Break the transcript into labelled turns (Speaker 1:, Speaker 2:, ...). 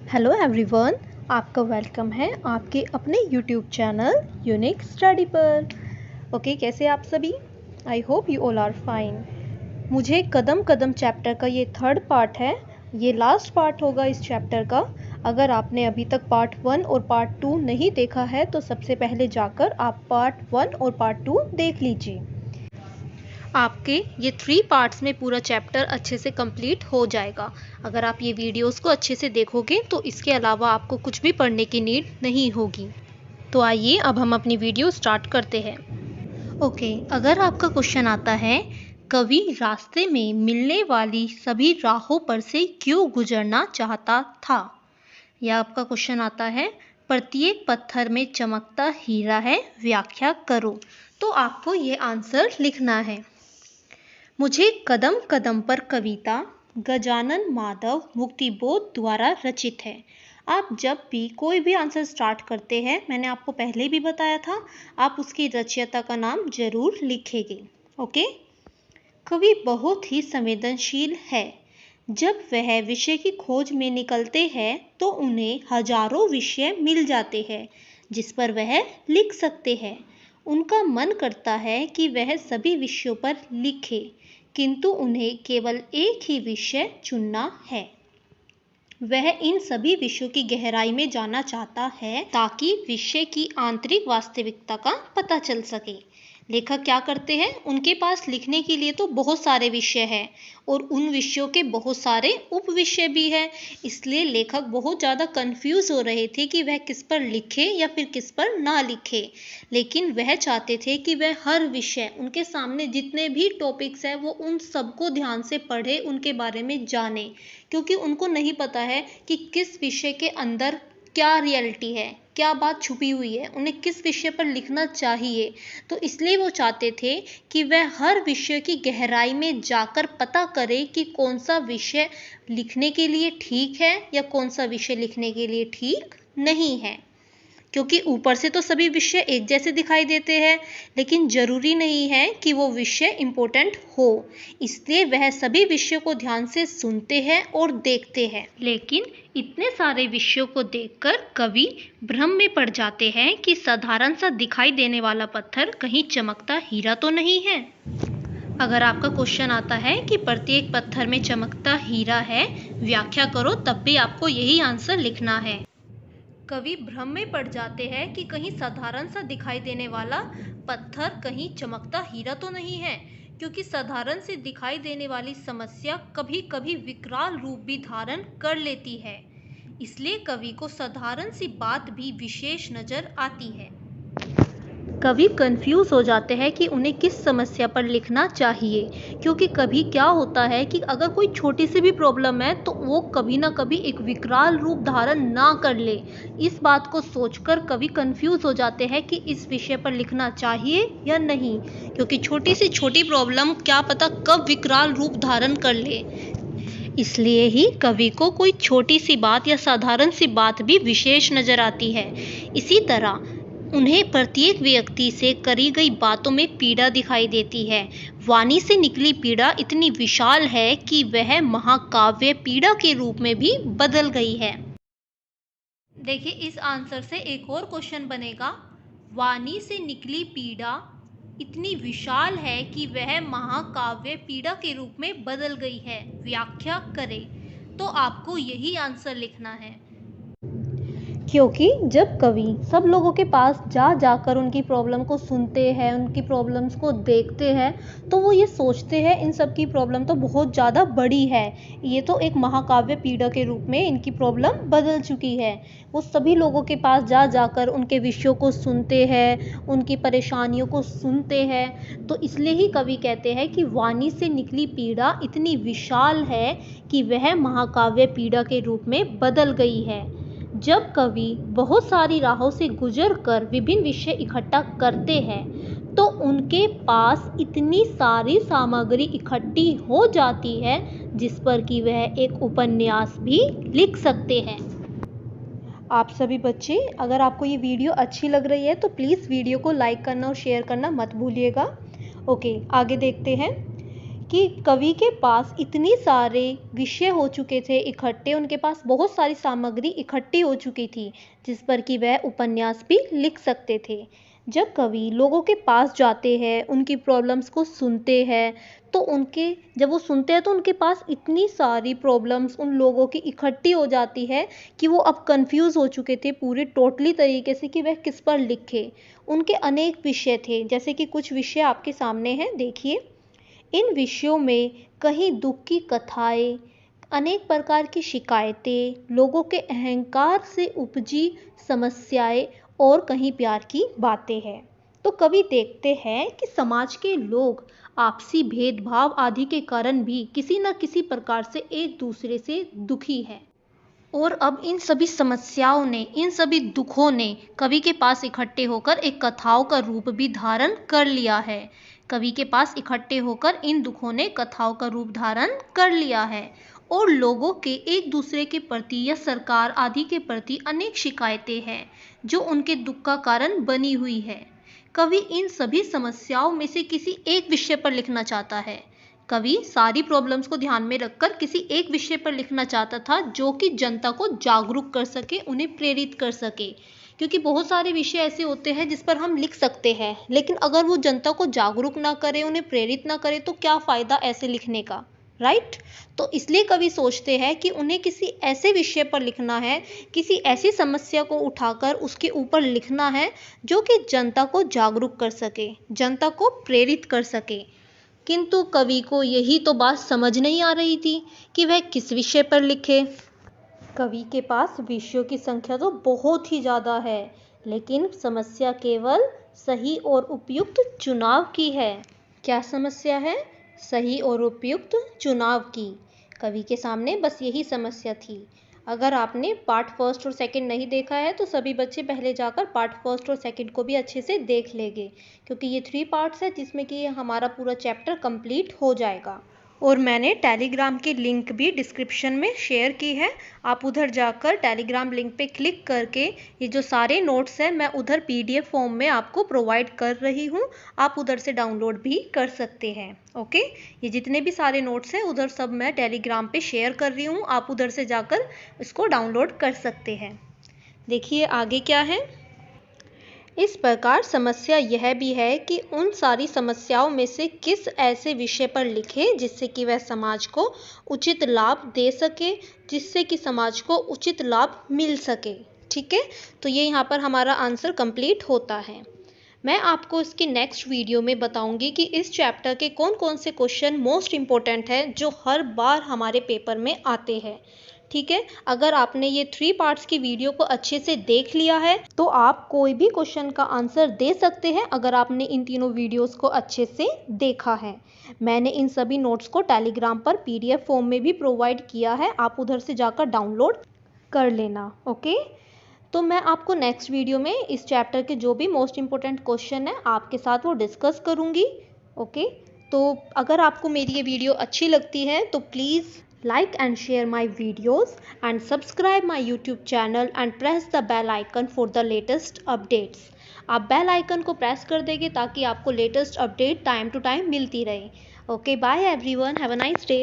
Speaker 1: Hello everyone, आपका welcome है आपके अपने यूट्यूब चैनल यूनिक स्टडी पर। ओके, कैसे आप सभी? I hope you all are fine. मुझे कदम कदम चैप्टर का ये थर्ड पार्ट है, ये लास्ट पार्ट होगा इस चैप्टर का। अगर आपने अभी तक पार्ट 1 और पार्ट 2 नहीं देखा है तो सबसे पहले जाकर आप पार्ट 1 और पार्ट 2 देख लीजिए। आपके ये 3 पार्ट्स में पूरा चैप्टर अच्छे से कंप्लीट हो जाएगा। अगर आप ये वीडियोस को अच्छे से देखोगे तो इसके अलावा आपको कुछ भी पढ़ने की नीड नहीं होगी। तो आइए अब हम अपनी वीडियो स्टार्ट करते हैं। ओके, अगर आपका क्वेश्चन आता है कवि रास्ते में मिलने वाली सभी राहों पर से क्यों गुजरना चाहता था, या आपका क्वेश्चन आता है प्रत्येक पत्थर में चमकता हीरा है, व्याख्या करो। तो आपको ये आंसर लिखना है। मुझे कदम कदम पर कविता गजानन माधव मुक्तिबोध द्वारा रचित है। आप जब भी कोई भी आंसर स्टार्ट करते हैं, मैंने आपको पहले भी बताया था, आप उसकी रचयिता का नाम जरूर लिखेंगे। ओके। कवि बहुत ही संवेदनशील है। जब वह विषय की खोज में निकलते हैं तो उन्हें हजारों विषय मिल जाते हैं जिस पर वह लिख सकते हैं। उनका मन करता है कि वह सभी विषयों पर लिखे, किंतु उन्हें केवल एक ही विषय चुनना है। वह इन सभी विषयों की गहराई में जाना चाहता है ताकि विषय की आंतरिक वास्तविकता का पता चल सके। लेखक क्या करते हैं, उनके पास लिखने के लिए तो बहुत सारे विषय हैं और उन विषयों के बहुत सारे उप विषय भी हैं। इसलिए लेखक बहुत ज़्यादा कंफ्यूज हो रहे थे कि वह किस पर लिखे या फिर किस पर ना लिखे। लेकिन वह चाहते थे कि वह हर विषय, उनके सामने जितने भी टॉपिक्स हैं वो उन सबको ध्यान से पढ़े, उनके बारे में जाने, क्योंकि उनको नहीं पता है कि किस विषय के अंदर क्या रियलिटी है, क्या बात छुपी हुई है, उन्हें किस विषय पर लिखना चाहिए। तो इसलिए वो चाहते थे कि वह हर विषय की गहराई में जाकर पता करे कि कौन सा विषय लिखने के लिए ठीक है या कौन सा विषय लिखने के लिए ठीक नहीं है। क्योंकि ऊपर से तो सभी विषय एक जैसे दिखाई देते हैं, लेकिन जरूरी नहीं है कि वो विषय इम्पोर्टेंट हो। इसलिए वह सभी विषयों को ध्यान से सुनते हैं और देखते हैं। लेकिन इतने सारे विषयों को देखकर कवि भ्रम में पड़ जाते हैं कि साधारण सा दिखाई देने वाला पत्थर कहीं चमकता हीरा तो नहीं है। अगर आपका क्वेश्चन आता है कि प्रत्येक पत्थर में चमकता हीरा है, व्याख्या करो, तब भी आपको यही आंसर लिखना है। कवि भ्रम में पड़ जाते हैं कि कहीं साधारण सा दिखाई देने वाला पत्थर कहीं चमकता हीरा तो नहीं है, क्योंकि साधारण से दिखाई देने वाली समस्या कभी कभी विकराल रूप भी धारण कर लेती है। इसलिए कवि को साधारण सी बात भी विशेष नजर आती है। कवि कंफ्यूज हो जाते हैं कि उन्हें किस समस्या पर लिखना चाहिए, क्योंकि कभी क्या होता है कि अगर कोई छोटी सी भी प्रॉब्लम है तो वो कभी ना कभी एक विकराल रूप धारण ना कर ले। इस बात को सोचकर कवि कंफ्यूज हो जाते हैं कि इस विषय पर लिखना चाहिए या नहीं, क्योंकि छोटी से छोटी प्रॉब्लम क्या पता कब विकराल रूप धारण कर ले। इसलिए ही कवि को कोई छोटी सी बात या साधारण सी बात भी विशेष नजर आती है। इसी तरह उन्हें प्रत्येक व्यक्ति से करी गई बातों में पीड़ा दिखाई देती है। वाणी से निकली पीड़ा इतनी विशाल है कि वह महाकाव्य पीड़ा के रूप में भी बदल गई है। देखिए, इस आंसर से एक और क्वेश्चन बनेगा, वाणी से निकली पीड़ा इतनी विशाल है कि वह महाकाव्य पीड़ा के रूप में बदल गई है, व्याख्या करें। तो आपको यही आंसर लिखना है, क्योंकि जब कवि सब लोगों के पास जाकर उनकी प्रॉब्लम को सुनते हैं, उनकी प्रॉब्लम्स को देखते हैं, तो वो ये सोचते हैं इन सब की प्रॉब्लम तो बहुत ज़्यादा बड़ी है, ये तो एक महाकाव्य पीड़ा के रूप में इनकी प्रॉब्लम बदल चुकी है। वो सभी लोगों के पास जाकर उनके विषयों को सुनते हैं, उनकी परेशानियों को सुनते हैं। तो इसलिए ही कवि कहते हैं कि वाणी से निकली पीड़ा इतनी विशाल है कि वह महाकाव्य पीड़ा के रूप में बदल गई है। जब कवि बहुत सारी राहों से गुजरकर विभिन्न विषय इकट्ठा करते हैं तो उनके पास इतनी सारी सामग्री इकट्ठी हो जाती है जिस पर कि वह एक उपन्यास भी लिख सकते हैं। आप सभी बच्चे, अगर आपको ये वीडियो अच्छी लग रही है तो प्लीज़ वीडियो को लाइक करना और शेयर करना मत भूलिएगा। ओके, आगे देखते हैं। कि कवि के पास इतनी सारे विषय हो चुके थे इकट्ठे, उनके पास बहुत सारी सामग्री इकट्ठी हो चुकी थी जिस पर कि वह उपन्यास भी लिख सकते थे। जब कवि लोगों के पास जाते हैं, उनकी प्रॉब्लम्स को सुनते हैं, तो जब वो सुनते हैं तो उनके पास इतनी सारी प्रॉब्लम्स उन लोगों की इकट्ठी हो जाती है कि वो अब कंफ्यूज हो चुके थे पूरे टोटली तरीके से कि वह किस पर लिखे। उनके अनेक विषय थे, जैसे कि कुछ विषय आपके सामने हैं, देखिए। इन विषयों में कहीं दुख की कथाएं, अनेक प्रकार की शिकायतें, लोगों के अहंकार से उपजी समस्याएं और कहीं प्यार की बातें हैं। तो कवि देखते हैं कि समाज के लोग आपसी भेदभाव आदि के कारण भी किसी न किसी प्रकार से एक दूसरे से दुखी है। और अब इन सभी समस्याओं ने, इन सभी दुखों ने कवि के पास इकट्ठे होकर एक कथाओं का रूप भी धारण कर लिया है। कवि के पास इकट्ठे होकर इन दुखों ने कथाओं का रूप धारण कर लिया है और लोगों के एक दूसरे के प्रति या सरकार आदि के प्रति अनेक शिकायतें हैं जो उनके दुख का कारण बनी हुई है। कवि इन सभी समस्याओं में से किसी एक विषय पर लिखना चाहता है। कवि सारी प्रॉब्लम्स को ध्यान में रखकर किसी एक विषय पर लिखना चाहता था जो कि जनता को जागरूक कर सके, उन्हें प्रेरित कर सके। क्योंकि बहुत सारे विषय ऐसे होते हैं जिस पर हम लिख सकते हैं, लेकिन अगर वो जनता को जागरूक ना करे, उन्हें प्रेरित ना करे, तो क्या फ़ायदा ऐसे लिखने का, राइट? तो इसलिए कवि सोचते हैं कि उन्हें किसी ऐसे विषय पर लिखना है, किसी ऐसी समस्या को उठाकर उसके ऊपर लिखना है जो कि जनता को जागरूक कर सके, जनता को प्रेरित कर सके। किंतु कवि को यही तो बात समझ नहीं आ रही थी कि वह किस विषय पर लिखे। कवि के पास विषयों की संख्या तो बहुत ही ज़्यादा है, लेकिन समस्या केवल सही और उपयुक्त चुनाव की है। क्या समस्या है? सही और उपयुक्त चुनाव की। कवि के सामने बस यही समस्या थी। अगर आपने पार्ट फर्स्ट और सेकंड नहीं देखा है तो सभी बच्चे पहले जाकर पार्ट फर्स्ट और सेकंड को भी अच्छे से देख लेंगे, क्योंकि ये 3 पार्ट्स है जिसमें कि हमारा पूरा चैप्टर कंप्लीट हो जाएगा। और मैंने टेलीग्राम की लिंक भी डिस्क्रिप्शन में शेयर की है। आप उधर जाकर टेलीग्राम लिंक पे क्लिक करके ये जो सारे नोट्स हैं मैं उधर PDF फॉर्म में आपको प्रोवाइड कर रही हूँ, आप उधर से डाउनलोड भी कर सकते हैं। ओके, ये जितने भी सारे नोट्स हैं उधर सब मैं टेलीग्राम पे शेयर कर रही हूँ, आप उधर से जाकर इसको डाउनलोड कर सकते हैं। देखिए आगे क्या है। इस प्रकार समस्या यह भी है कि उन सारी समस्याओं में से किस ऐसे विषय पर लिखे जिससे कि वह समाज को उचित लाभ दे सके, जिससे कि समाज को उचित लाभ मिल सके। ठीक है, तो ये यहाँ पर हमारा आंसर कंप्लीट होता है। मैं आपको इसकी नेक्स्ट वीडियो में बताऊंगी कि इस चैप्टर के कौन कौन से क्वेश्चन मोस्ट इम्पोर्टेंट हैं जो हर बार हमारे पेपर में आते हैं। ठीक है, अगर आपने ये 3 पार्ट्स की वीडियो को अच्छे से देख लिया है तो आप कोई भी क्वेश्चन का आंसर दे सकते हैं अगर आपने इन तीनों वीडियोस को अच्छे से देखा है। मैंने इन सभी नोट्स को टेलीग्राम पर PDF फॉर्म में भी प्रोवाइड किया है, आप उधर से जाकर डाउनलोड कर लेना। ओके, तो मैं आपको नेक्स्ट वीडियो में इस चैप्टर के जो भी मोस्ट इम्पोर्टेंट क्वेश्चन है आपके साथ वो डिस्कस करूँगी। ओके, तो अगर आपको मेरी ये वीडियो अच्छी लगती है तो please like and share my videos and subscribe my YouTube channel and press the bell icon for the latest updates। आप बेल आइकन को प्रेस कर देंगे ताकि आपको latest update time to time मिलती रहे। Okay, bye everyone, have a nice day.